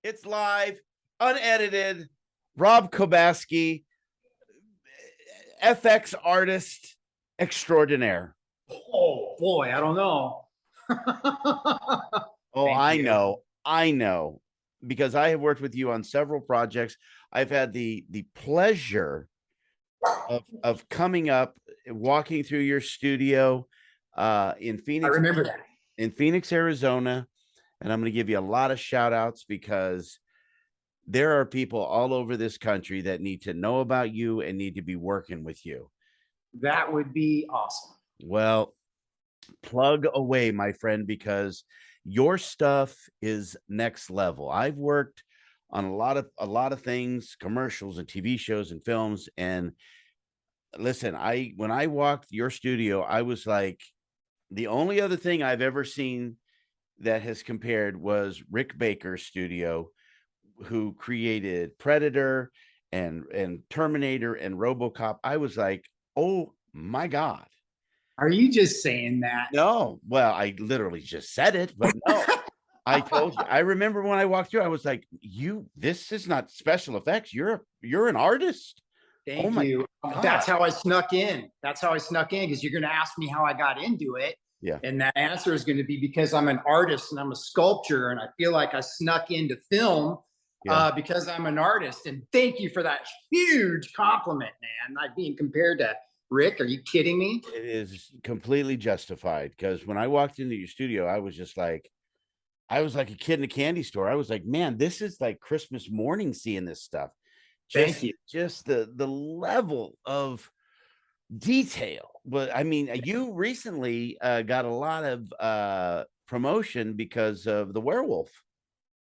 It's live, unedited. Rob Cobasky, FX artist extraordinaire. Oh boy, I don't know. Oh, Thank you. I know, because I have worked with you on several projects. I've had the pleasure of coming up, walking through your studio in I Phoenix, remember that. Arizona, and I'm going to give you a lot of shout outs because there are people all over this country that need to know about you and need to be working with you. That would be awesome. Well, plug away, my friend, because your stuff is next level. I've worked on a lot of things, commercials and TV shows and films. And listen, when I walked your studio, I was like, the only other thing I've ever seen that has compared was Rick Baker's studio, who created Predator and Terminator and RoboCop. I was like, oh my God. Are you just saying that? No, well, I literally just said it, but no, I told you. I remember when I walked through, I was like, this is not special effects. You're an artist. Oh Thank my you. God. That's how I snuck in. That's how I snuck in, because you're going to ask me how I got into it. Yeah. And that answer is going to be because I'm an artist and I'm a sculptor. And I feel like I snuck into film because I'm an artist. And thank you for that huge compliment, man. Not being compared to Rick. Are you kidding me? It is completely justified, because when I walked into your studio, I was like a kid in a candy store. I was like, man, this is like Christmas morning seeing this stuff. Thank you. Just the level of detail. But I mean, you recently got a lot of promotion because of the werewolf.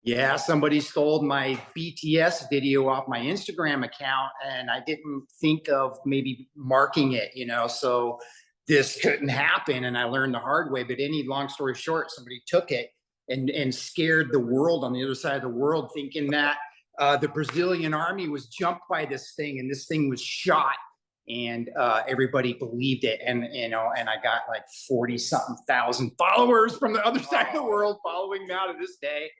Yeah, somebody stole my BTS video off my Instagram account, and I didn't think of maybe marking it. So this couldn't happen, and I learned the hard way. But any long story short, somebody took it and scared the world on the other side of the world, thinking that the Brazilian army was jumped by this thing, and this thing was shot, and everybody believed it, and and I got like 40-something thousand followers from the other side of the world following now to this day.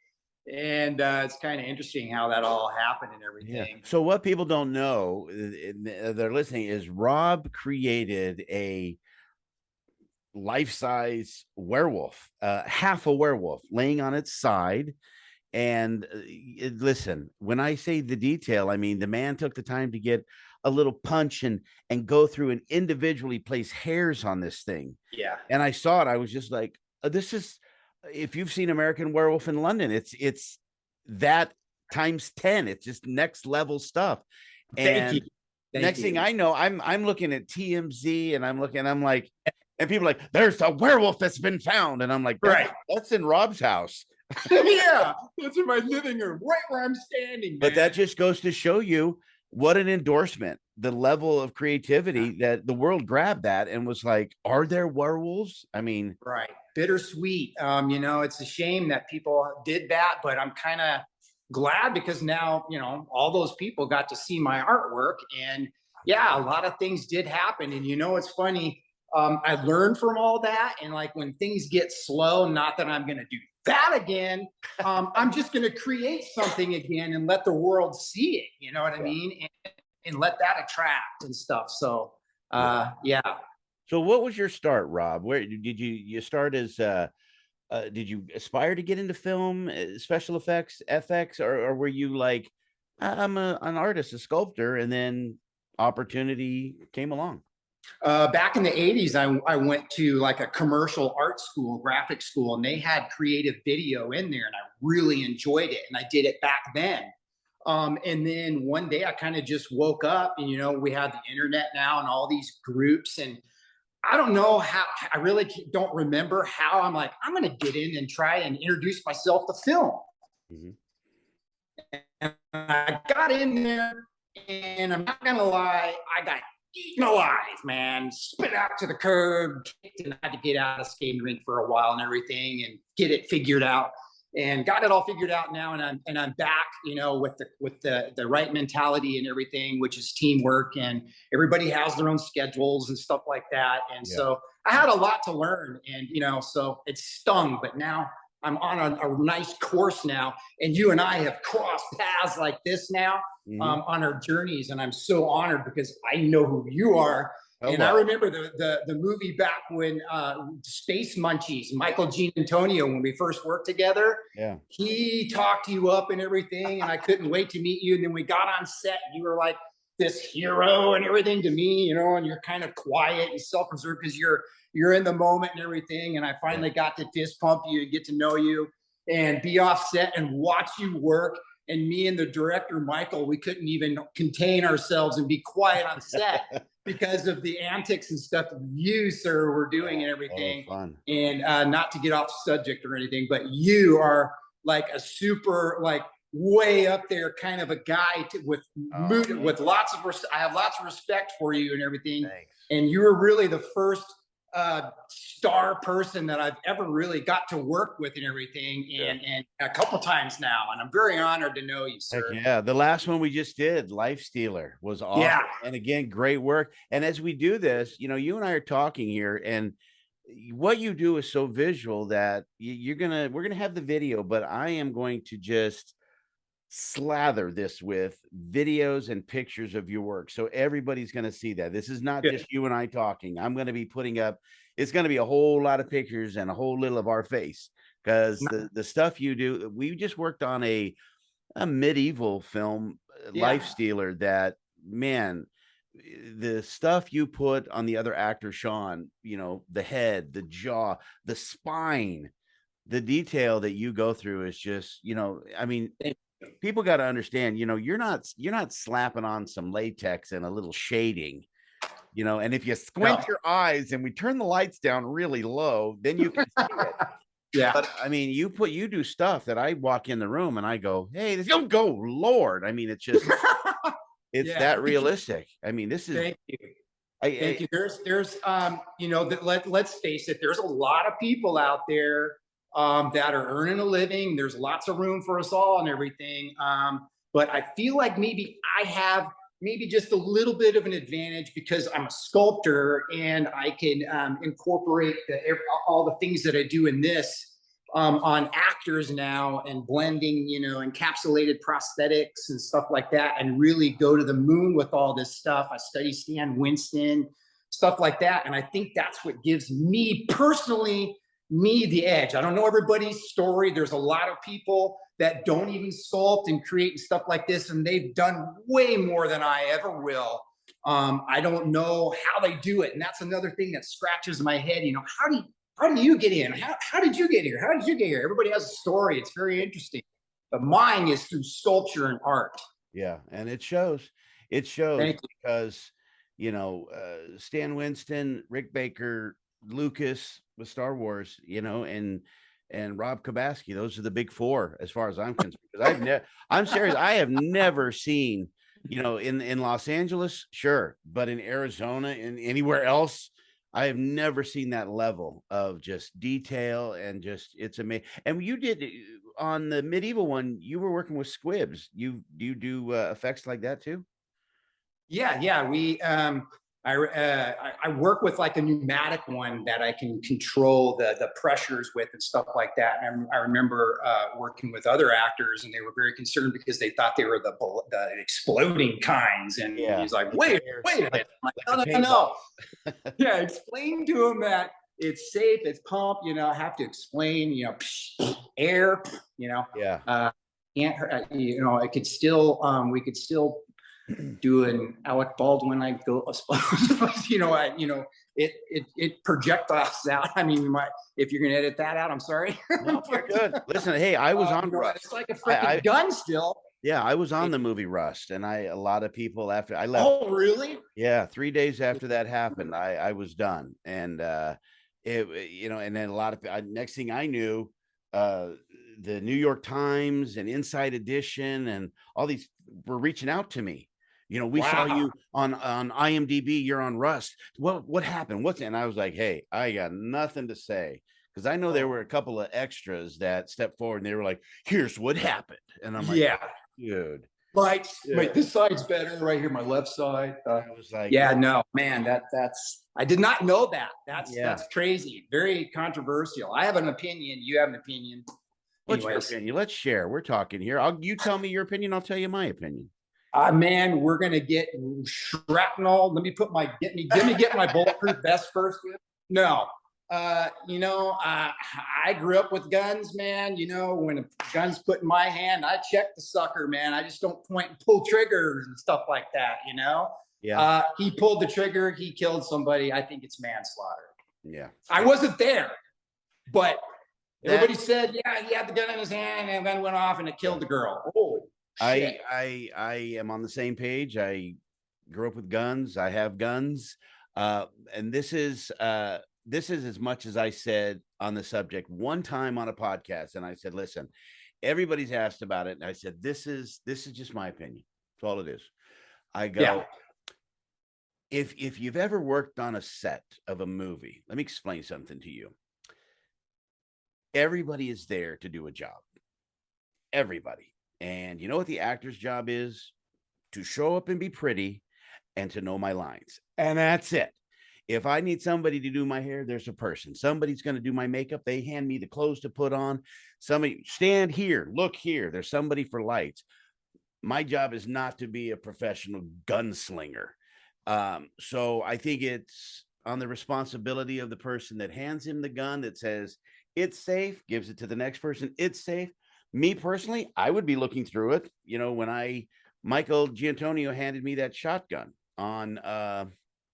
And it's kind of interesting how that all happened and everything. So what people don't know, they're listening, is Rob created a life-size werewolf, half a werewolf laying on its side. And listen, when I say the detail, I mean the man took the time to get a little punch and go through and individually place hairs on this thing. Yeah. And I saw it, I was just like, this is, if you've seen American Werewolf in London, it's that times 10. It's just next level stuff. And next thing I know, I'm looking at TMZ, and I'm like, and people are like, there's a werewolf that's been found, and I'm like, right, that's in Rob's house. Yeah, that's in my living room, right where I'm standing, man. But that just goes to show you what an endorsement, the level of creativity that the world grabbed that and was like, are there werewolves? I mean, right. Bittersweet. It's a shame that people did that, but I'm kind of glad because now, all those people got to see my artwork. And yeah, a lot of things did happen. And it's funny. I learned from all that. And like when things get slow, not that I'm going to do that again, I'm just going to create something again and let the world see it. You know what I mean? And let that attract and stuff. So, yeah. So what was your start, Rob? Where did you start as, did you aspire to get into film, special effects, FX, or were you like, I'm an artist, a sculptor, and then opportunity came along? Back in the 80s, I went to like a commercial art school, graphic school, and they had creative video in there, and I really enjoyed it. And I did it back then. And then one day I kind of just woke up, and we have the internet now and all these groups, and I don't know how, I really don't remember how I'm like, I'm going to get in and try and introduce myself to film. Mm-hmm. And I got in there, and I'm not going to lie, I got eaten alive, man, spit out to the curb, and I had to get out of the skating rink for a while and everything and get it figured out. And got it all figured out now, and I'm back, with the right mentality and everything, which is teamwork, and everybody has their own schedules and stuff like that. And so I had a lot to learn, and so it stung, but now I'm on a nice course now, and you and I have crossed paths like this now on our journeys, and I'm so honored because I know who you are. And I remember the movie back when Space Munchies, Michael Jean Antonio, when we first worked together. Yeah. He talked you up and everything, and I couldn't wait to meet you. And then we got on set, and you were like this hero and everything to me, you know, and you're kind of quiet and self-preserved because you're in the moment and everything. And I finally got to fist pump you and get to know you and be off set and watch you work. And me and the director, Michael, we couldn't even contain ourselves and be quiet on set because of the antics and stuff you, sir, were doing and everything. Fun. And not to get off subject or anything, but you are like a super, like way up there kind of a guy with lots of, I have lots of respect for you and everything. Thanks. And you were really the first star person that I've ever really got to work with and everything, and a couple times now, and I'm very honored to know you, sir. Heck yeah, the last one we just did, Life Stealer, was awesome. Yeah, and again, great work. And as we do this, you know, you and I are talking here, and what you do is so visual that we're gonna have the video, but I am going to just slather this with videos and pictures of your work, so everybody's going to see that this is not just you and I talking. I'm going to be putting up, it's going to be a whole lot of pictures and a whole little of our face, because the stuff you do, we just worked on a medieval film, Life Stealer, that, man, the stuff you put on the other actor, Sean, you know, the head, the jaw, the spine, the detail that you go through is just, you know, I mean, people got to understand, you know, you're not slapping on some latex and a little shading, you know, and if you squint your eyes and we turn the lights down really low, then you can see it. Yeah. But I mean, you do stuff that I walk in the room and I go, hey, this don't go, Lord. I mean, it's just, it's that realistic. I mean, this is, thank you. Thank you. There's, you know, let's face it, there's a lot of people out there that are earning a living. There's lots of room for us all and everything. But I feel like maybe I have maybe just a little bit of an advantage because I'm a sculptor and I can incorporate all the things that I do in this on actors now, and blending, you know, encapsulated prosthetics and stuff like that, and really go to the moon with all this stuff. I study Stan Winston, stuff like that. And I think that's what gives me personally, the edge. I don't know everybody's story. There's a lot of people that don't even sculpt and create stuff like this, and they've done way more than I ever will. I don't know how they do it, and that's another thing that scratches my head. You know, how do you get in? How did you get here? How did you get here? Everybody has a story. It's very interesting. But mine is through sculpture and art. Yeah, and it shows. It shows because, you know, Stan Winston, Rick Baker, Lucas with Star Wars, you know, and Rob Cobasky. Those are the big four as far as I'm concerned. Because I'm serious. I have never seen, you know, in Los Angeles, sure, but in Arizona and anywhere else, I have never seen that level of just detail, and just, it's amazing. And you did on the medieval one, you were working with squibs. You do effects like that too? Yeah. We I work with like a pneumatic one that I can control the pressures with and stuff like that. And I remember working with other actors, and they were very concerned because they thought they were the exploding kinds. And he's like, wait a minute. Like, no. Yeah, explain to him that it's safe, it's pump, you know, I have to explain, you know, air, you know. Yeah. Can't hurt, you know, I could still, we could still do an Alec Baldwin, I suppose, you know, it projectiles out. I mean, if you're gonna edit that out, I'm sorry. No, you're good. Listen, hey, I was on Rust. It's like a freaking gun still. Yeah, I was on the movie Rust, and a lot of people after I left. Oh, really? Yeah, 3 days after that happened, I was done, and you know, and then a lot of next thing I knew, the New York Times and Inside Edition and all these were reaching out to me. You know, we saw you on IMDb. You're on Rust. What happened? And I was like, hey, I got nothing to say, because I know there were a couple of extras that stepped forward and they were like, here's what happened. And I'm like, yeah, dude. Right. Yeah. This side's better right here, my left side. I was like, yeah, no, man, I did not know that. Yeah. That's crazy. Very controversial. I have an opinion. You have an opinion. What's your Anyways, opinion? Let's share. We're talking here. You tell me your opinion. I'll tell you my opinion. man, we're gonna get shrapnel. Let me get my bulletproof vest first. No, I grew up with guns, man. When a gun's put in my hand, I check the sucker, man. I just don't point and pull triggers and stuff like that. Yeah. He pulled the trigger. He killed somebody. I think it's manslaughter. Yeah. I wasn't there, but everybody said, yeah, he had the gun in his hand and then went off and it killed the girl. Oh, shit. I am on the same page. I grew up with guns. I have guns. And this is as much as I said on the subject one time on a podcast. And I said, listen, everybody's asked about it. And I said, this is just my opinion. That's all it is. I go, Yeah. If you've ever worked on a set of a movie, let me explain something to you. Everybody is there to do a job. Everybody. And you know what the actor's job is? To show up and be pretty and to know my lines. And that's it. If I need somebody to do my hair, there's a person. Somebody's going to do my makeup. They hand me the clothes to put on. Somebody stand here, look here. There's somebody for lights. My job is not to be a professional gunslinger. So I think it's on the responsibility of the person that hands him the gun that says it's safe, gives it to the next person. It's safe. Me personally, I would be looking through it. When Michael Giantonio handed me that shotgun on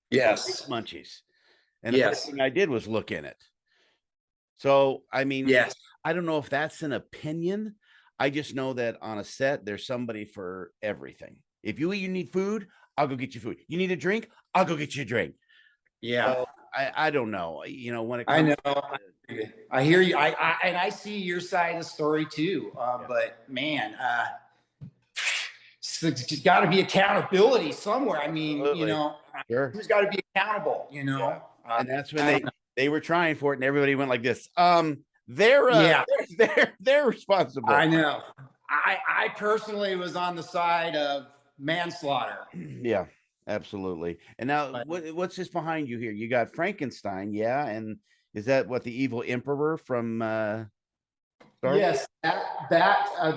Yes. Munchies. And the first thing I did was look in it. So, I mean, yes. I don't know if that's an opinion. I just know that on a set, there's somebody for everything. If you need food, I'll go get you food. You need a drink, I'll go get you a drink. Yeah. So, I don't know. When it I comes know. I hear you. I see your side of the story too. But man, there's got to be accountability somewhere. I mean, sure. Who's got to be accountable? Yeah. And that's when they were trying for it, and everybody went like this. They're responsible. I know. I personally was on the side of manslaughter. Yeah, absolutely. And now, what's this behind you here? You got Frankenstein, yeah, and is that what the evil emperor from? Star yes,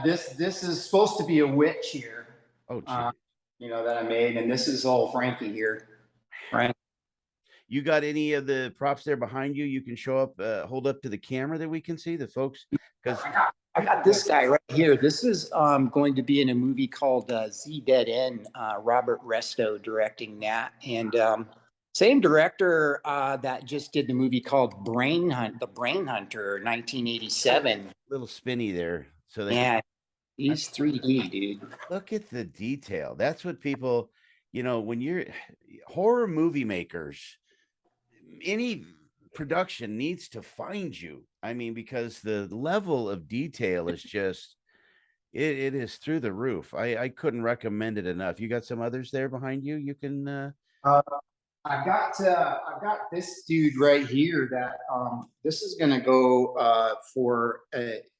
this is supposed to be a witch here. Oh, that I made, and this is all Frankie here, right? You got any of the props there behind you? You can show up, hold up to the camera that we can see the folks. Because I got this guy right here. This is going to be in a movie called Z Dead End. Robert Resto directing that, and same director that just did the movie called The Brain Hunter, 1987. Little spinny there. So he's 3D, dude. Look at the detail. That's what people, when you're horror movie makers, any production needs to find you. I mean, because the level of detail is just, it is through the roof. I couldn't recommend it enough. You got some others there behind you? You can. I've got this dude right here that this is going to go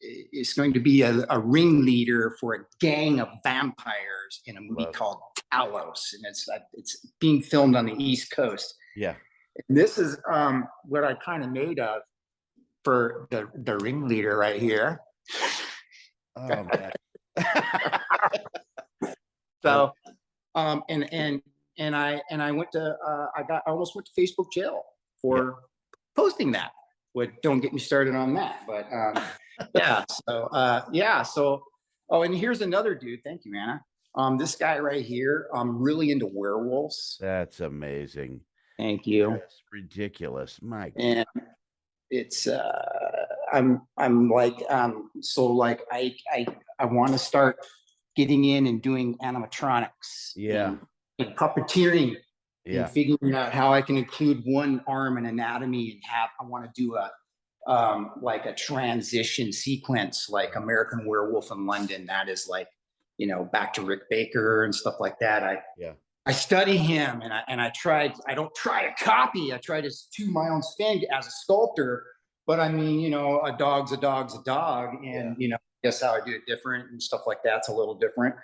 it's going to be a ringleader for a gang of vampires in a movie called Talos, and it's being filmed on the East Coast. Yeah, and this is what I kind of made of for the ringleader right here. Oh man. So and I went to I almost went to Facebook jail for posting that. Don't get me started on that, but and here's another dude. Thank you, Anna. This guy right here, I'm really into werewolves. That's amazing. Thank you. That's ridiculous, Mike. And it's I'm like so like I want to start getting in and doing animatronics. Yeah. And puppeteering, and figuring out how I can include one arm in anatomy, and I want to do a like a transition sequence, like American Werewolf in London. That is like, back to Rick Baker and stuff like that. I study him, and I don't try to copy. I try to do my own thing as a sculptor. But I mean, a dog's a dog, and guess how I do it different and stuff like that's a little different.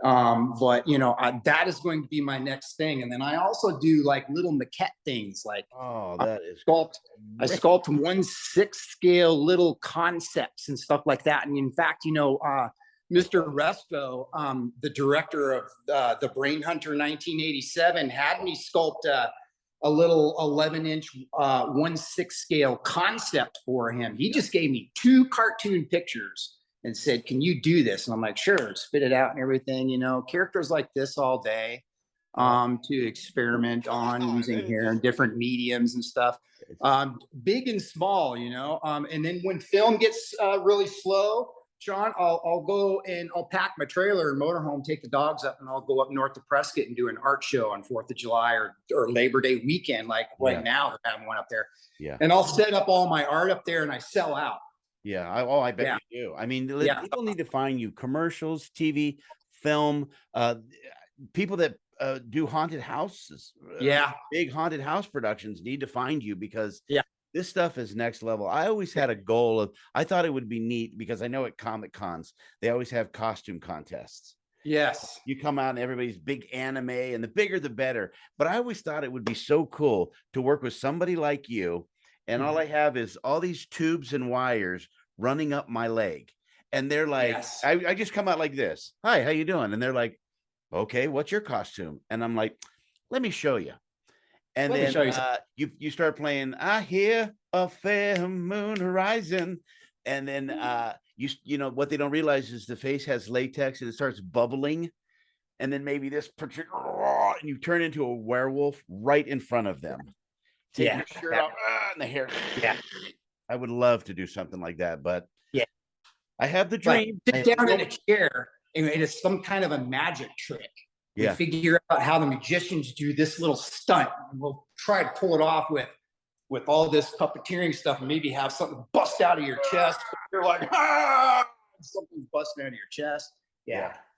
But you know, that is going to be my next thing. And then I also do like little maquette things, like that is I sculpt 1/6 scale little concepts and stuff like that. And in fact, you know, Mr. Resto, the director of the Brain Hunter 1987, had me sculpt a little 11-inch 1/6 scale concept for him. He just gave me 2 cartoon pictures and said, "Can you do this?" And I'm like, "Sure," spit it out and everything, you know, characters like this all day, to experiment on using hair and different mediums and stuff, big and small, you know. And then when film gets really slow, Sean, I'll go and I'll pack my trailer and motorhome, take the dogs up, and I'll go up north to Prescott and do an art show on 4th of July or Labor Day weekend, like right now they're having one up there. Yeah. And I'll set up all my art up there and I sell out. Yeah. I bet you do. I mean, people need to find you. Commercials, TV, film, people that do haunted houses. Big haunted house productions need to find you, because this stuff is next level. I always had a goal of, I thought it would be neat because I know at Comic Cons, they always have costume contests. Yes. You come out and everybody's big anime, and the bigger, the better. But I always thought it would be so cool to work with somebody like you. And all I have is all these tubes and wires running up my leg. And they're like, I just come out like this. "Hi, how you doing?" And they're like, "Okay, what's your costume?" And I'm like, "Let me show you." And then you start playing "I Hear a Fair Moon Rising." And then you know what they don't realize is the face has latex and it starts bubbling. And then maybe this and you turn into a werewolf right in front of them. Take your shirt off and the hair. I would love to do something like that, but I have the dream. Sit down in a chair and it's some kind of a magic trick. We figure out how the magicians do this little stunt, and we'll try to pull it off with all this puppeteering stuff, and maybe have something bust out of your chest. You're like, something's busting out of your chest.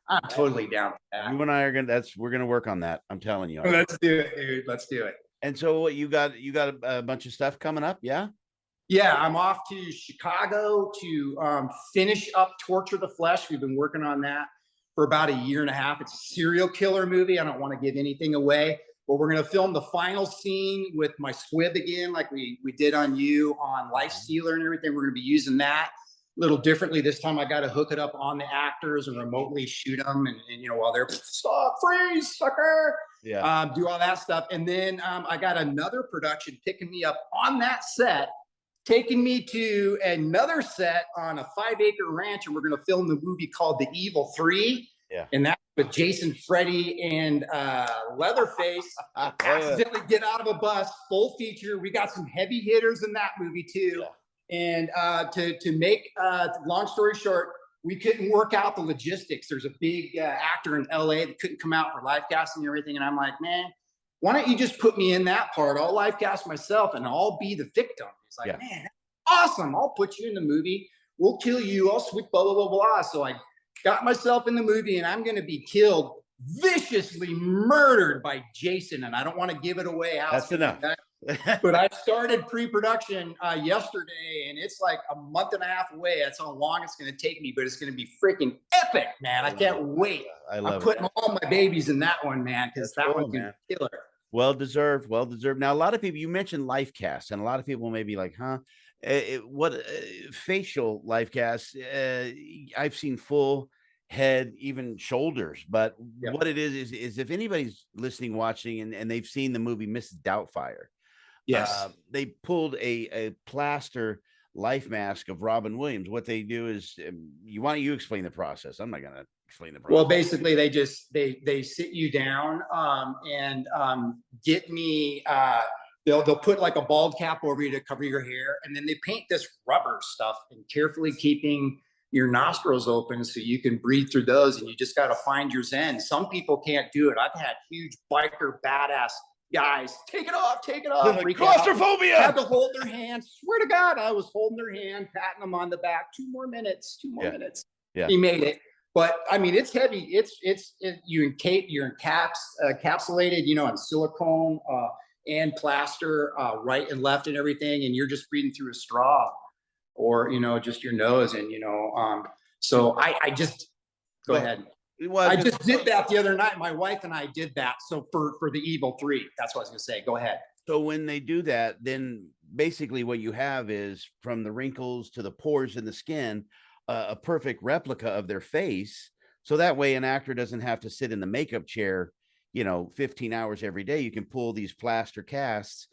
I'm totally down for that. You and I are we're gonna work on that. I'm telling you. Let's do it, dude. Let's do it. And so you got a bunch of stuff coming up, yeah? Yeah, I'm off to Chicago to finish up Torture the Flesh. We've been working on that for about 1.5 years. It's a serial killer movie. I don't want to give anything away, but we're going to film the final scene with my squib again, like we did on you on Life Stealer and everything. We're going to be using that a little differently this time. I got to hook it up on the actors and remotely shoot them, and you know, while they're "Stop, freeze, sucker." Do all that stuff. And then I got another production picking me up on that set, taking me to another set on a 5-acre ranch, and we're going to film the movie called The Evil 3. And that's with Jason, Freddy, and Leatherface. Accidentally get out of a bus, full feature. We got some heavy hitters in that movie too. And to make long story short, we couldn't work out the logistics. There's a big actor in LA that couldn't come out for live casting and everything. And I'm like, "Man, why don't you just put me in that part? I'll live cast myself and I'll be the victim." He's like, "Man, that's awesome. I'll put you in the movie. We'll kill you. I'll switch blah, blah, blah, blah." So I got myself in the movie, and I'm going to be killed, viciously murdered by Jason. And I don't want to give it away. That's enough. But I started pre-production yesterday, and it's like 1.5 months away. That's how long it's going to take me, but it's going to be freaking epic, man. I can't wait. I'm putting all my babies in that one, man, because that one's going to be killer. Well deserved. Now, a lot of people, you mentioned life casts, and a lot of people may be like, "Huh? What facial life casts?" I've seen full head, even shoulders. But what it is if anybody's listening, watching, and they've seen the movie Mrs. Doubtfire, they pulled a plaster life mask of Robin Williams. What they do is, you explain the process. I'm not going to explain the process. Well, basically, they sit you down and get me. They'll put like a bald cap over you to cover your hair, and then they paint this rubber stuff, and carefully keeping your nostrils open so you can breathe through those. And you just got to find your zen. Some people can't do it. I've had huge biker badass guys take it off. Like, claustrophobia. Had to hold their hand. Swear to God, I was holding their hand, patting them on the back. 2 more minutes. He made it. But I mean, it's heavy. You're encapsulated, you know, in silicone and plaster, right and left and everything, and you're just breathing through a straw, or you know, just your nose. And you know, so I just go ahead. I just did that the other night. My wife and I did that. So for the Evil 3, that's what I was gonna say. Go ahead. So when they do that, then basically what you have is from the wrinkles to the pores in the skin, a perfect replica of their face. So that way an actor doesn't have to sit in the makeup chair, 15 hours every day. You can pull these plaster casts,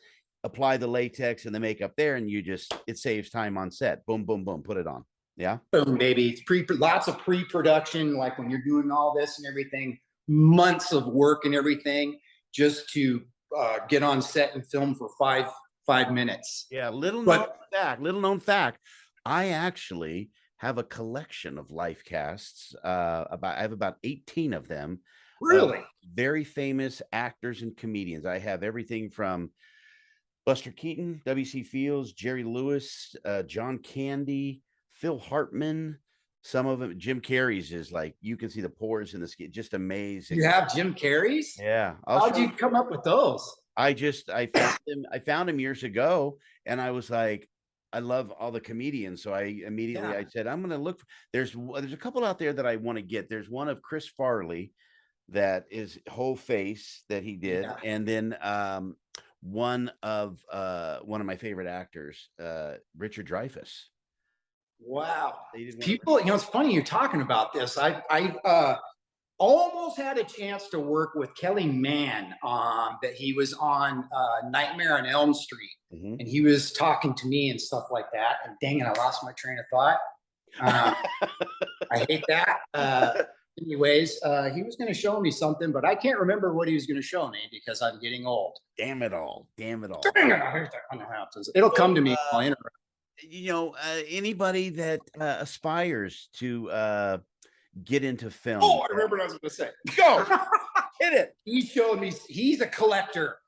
apply the latex and the makeup there, and it saves time on set. Boom, boom, boom, put it on. Yeah. Boom, baby. It's lots of pre-production, like when you're doing all this and everything, months of work and everything just to get on set and film for five minutes. Yeah, little known fact. I actually have a collection of life casts. I have about 18 of them. Really? Very famous actors and comedians. I have everything from Buster Keaton, W.C. Fields, Jerry Lewis, John Candy, Phil Hartman. Some of them, Jim Carrey's is like, you can see the pores in the skin. Just amazing. You have Jim Carrey's? Yeah. How'd you come up with those? I found him years ago, and I was like, I love all the comedians. So I said, I'm going to look. There's a couple out there that I want to get. There's one of Chris Farley that is whole face that he did. Yeah. And then one of my favorite actors, Richard Dreyfuss. Wow. People, it's funny you're talking about this. I almost had a chance to work with Kelly Mann that he was on Nightmare on Elm Street. Mm-hmm. And he was talking to me and stuff like that. And dang it, I lost my train of thought. I hate that. Anyways, he was going to show me something, but I can't remember what he was going to show me because I'm getting old. Damn it all. Dang it. It'll come to me. Anybody that aspires to get into film. Oh, I remember what I was going to say. Go. Hit it. He showed me he's a collector.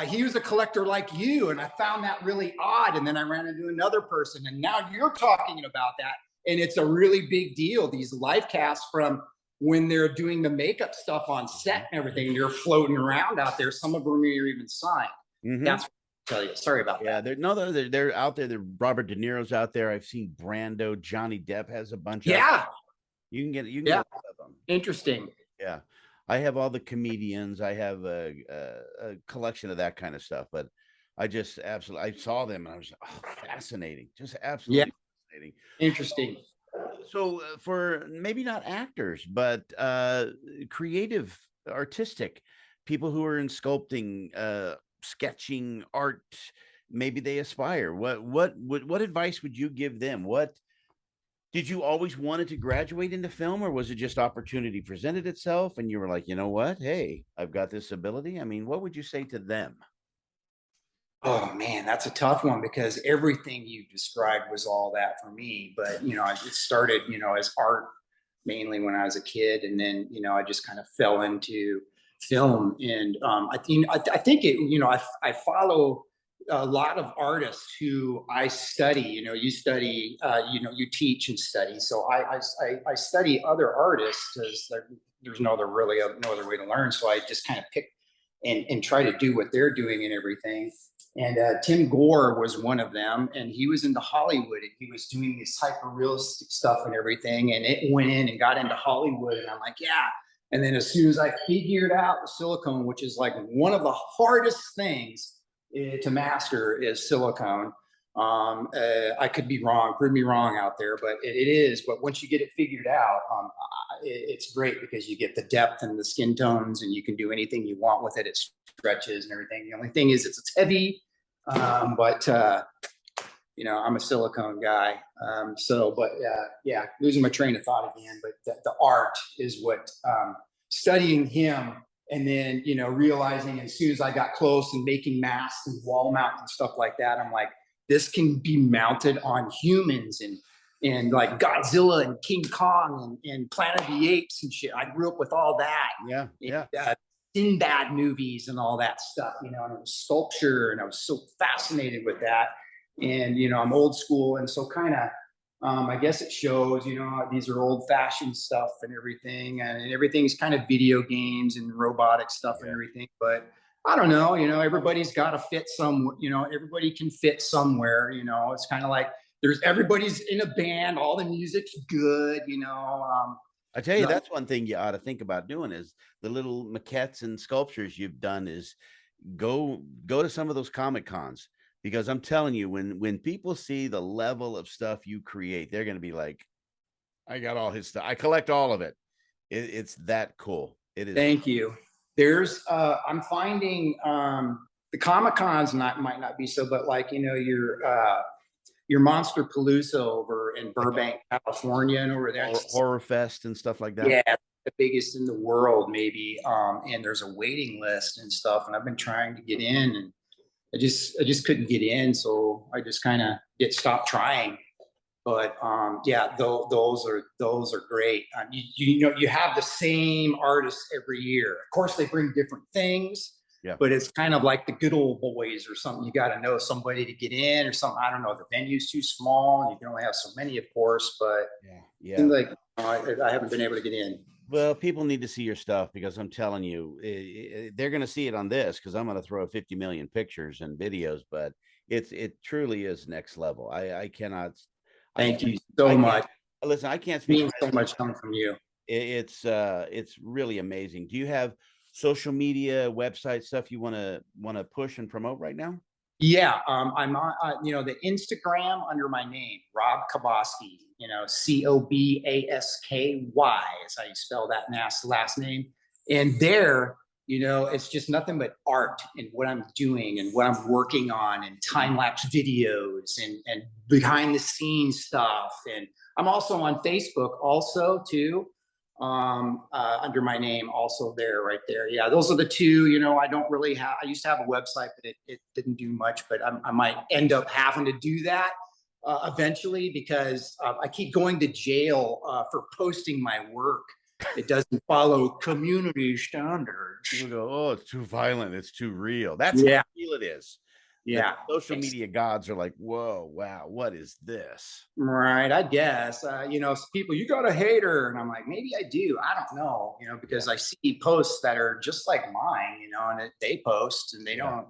He was a collector like you, and I found that really odd. And then I ran into another person, and now you're talking about that, and it's a really big deal. These live casts from when they're doing the makeup stuff on set and everything, and you're floating around out there. Some of them are even signed. Mm-hmm. That's what I tell you. Sorry about that. Yeah, they're out there. Robert De Niro's out there. I've seen Brando. Johnny Depp has a bunch. Yeah. You can get a lot of them. Interesting. Yeah. I have all the comedians. I have a collection of that kind of stuff, but I saw them and I was fascinating. Just absolutely fascinating. Interesting. So for maybe not actors, but creative, artistic people who are in sculpting, sketching, art, maybe they aspire. What advice would you give them? Did you always wanted to graduate into film, or was it just opportunity presented itself and you were like, you know what? Hey, I've got this ability. I mean, what would you say to them? Oh man, that's a tough one because everything you described was all that for me. But, it started, as art mainly when I was a kid. And then, I just kind of fell into film. And I think I follow a lot of artists who I study. You study, you teach and study. So I study other artists because there's no other way to learn. So I just kind of pick and try to do what they're doing and everything. And Tim Gore was one of them, and he was into Hollywood, and he was doing this hyper-realistic stuff and everything, and it went in and got into Hollywood, and I'm like, yeah. And then as soon as I figured out the silicone, which is like one of the hardest things to master is silicone. I could be wrong, prove me wrong out there, but it is. But once you get it figured out, it's great because you get the depth and the skin tones, and you can do anything you want with it. It stretches and everything. The only thing is it's heavy, but I'm a silicone guy. Losing my train of thought again. But the art is what studying him. And then, realizing as soon as I got close and making masks and wall mount and stuff like that, I'm like, this can be mounted on humans and like Godzilla and King Kong and Planet of the Apes and shit. I grew up with all that. Yeah. Sinbad movies and all that stuff, and it was sculpture, and I was so fascinated with that. And, I'm old school. And so kind of, I guess it shows, these are old fashioned stuff and everything, and everything's kind of video games and robotic stuff and everything. But I don't know, everybody's got to fit everybody can fit somewhere, it's kind of like everybody's in a band, all the music's good, I tell you, that's one thing you ought to think about doing is the little maquettes and sculptures you've done is go to some of those comic cons, because I'm telling you, when people see the level of stuff you create, they're going to be like, I got all his stuff. I collect all of it. It's that cool. It is. Thank you. There's I'm finding the Comic Cons might not be so, but like, you know, your Monster Palooza over in Burbank, California, and over there. Horror Fest and stuff like that. Yeah, the biggest in the world, maybe. And there's a waiting list and stuff. And I've been trying to get in, and I just couldn't get in, so I just kind of stopped trying. But yeah, those are great. You know, you have the same artists every year. Of course, they bring different things. Yeah. But it's kind of like the good old boys or something. You got to know somebody to get in or something. I don't know. The venue's too small. You can only have so many, of course. But yeah, like I haven't been able to get in. Well, people need to see your stuff, because I'm telling you, they're going to see it on this, because I'm going to throw 50 million pictures and videos. But it truly is next level. I cannot. Thank you so much. Listen, I can't speak. Means so much coming from you. It's really amazing. Do you have social media, website stuff you want to push and promote right now? Yeah, I'm on, you know, the Instagram under my name, Rob Cobasky, you know, Cobasky is how you spell that last name. And there, you know, it's just nothing but art and what I'm doing and what I'm working on, and time-lapse videos and behind the scenes stuff. And I'm also on Facebook also too. Under my name also there, right there. Yeah, those are the two. You know, I don't really have, I used to have a website, but it didn't do much, but I might end up having to do that eventually, because I keep going to jail for posting my work. It doesn't follow community standards. People go, oh, it's too violent, it's too real. That's how real it is. Yeah. The social media gods are like, whoa, wow, what is this? Right, I guess. You know, people, you got a hater, and I'm like, maybe I do. I don't know, you know, because I see posts that are just like mine, you know, and they post and they don't.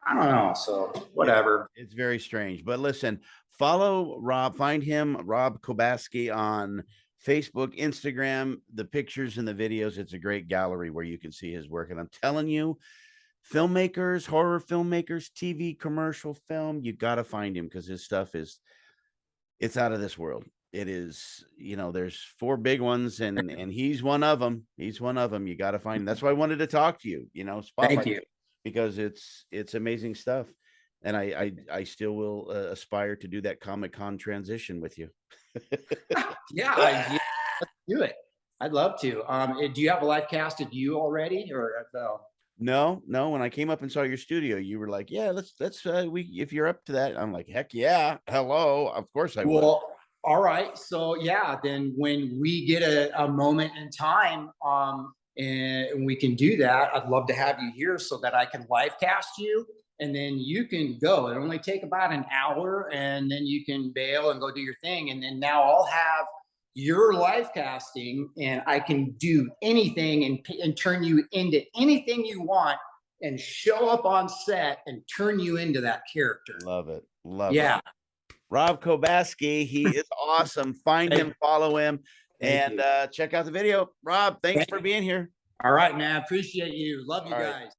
I don't know. So whatever. It's very strange. But listen, follow Rob, find him, Rob Cobasky, on Facebook, Instagram, the pictures and the videos. It's a great gallery where you can see his work. And I'm telling you, filmmakers, horror filmmakers, TV, commercial film, you got to find him, because his stuff it's out of this world. It is, you know, there's 4 big ones, and he's one of them. He's one of them. You got to find him. That's why I wanted to talk to you, you know, spotlight. Thank you. Because it's amazing stuff. And I still will aspire to do that Comic-Con transition with you. Yeah, let's do it. I'd love to. Do you have a live casted you already, or no? No. When I came up and saw your studio, you were like, yeah, let's if you're up to that. I'm like, heck yeah. Hello. Of course I will. Well, all right. So yeah, then when we get a moment in time, and we can do that, I'd love to have you here so that I can live cast you, and then you can go. It only take about an hour, and then you can bail and go do your thing. And then now I'll have your live casting, and I can do anything and turn you into anything you want, and show up on set and turn you into that character. Love it. Love it. Yeah. Rob Cobasky, he is awesome. Find him, follow him, and check out the video. Rob, thanks for being here. All right, man. Appreciate you. Love you guys.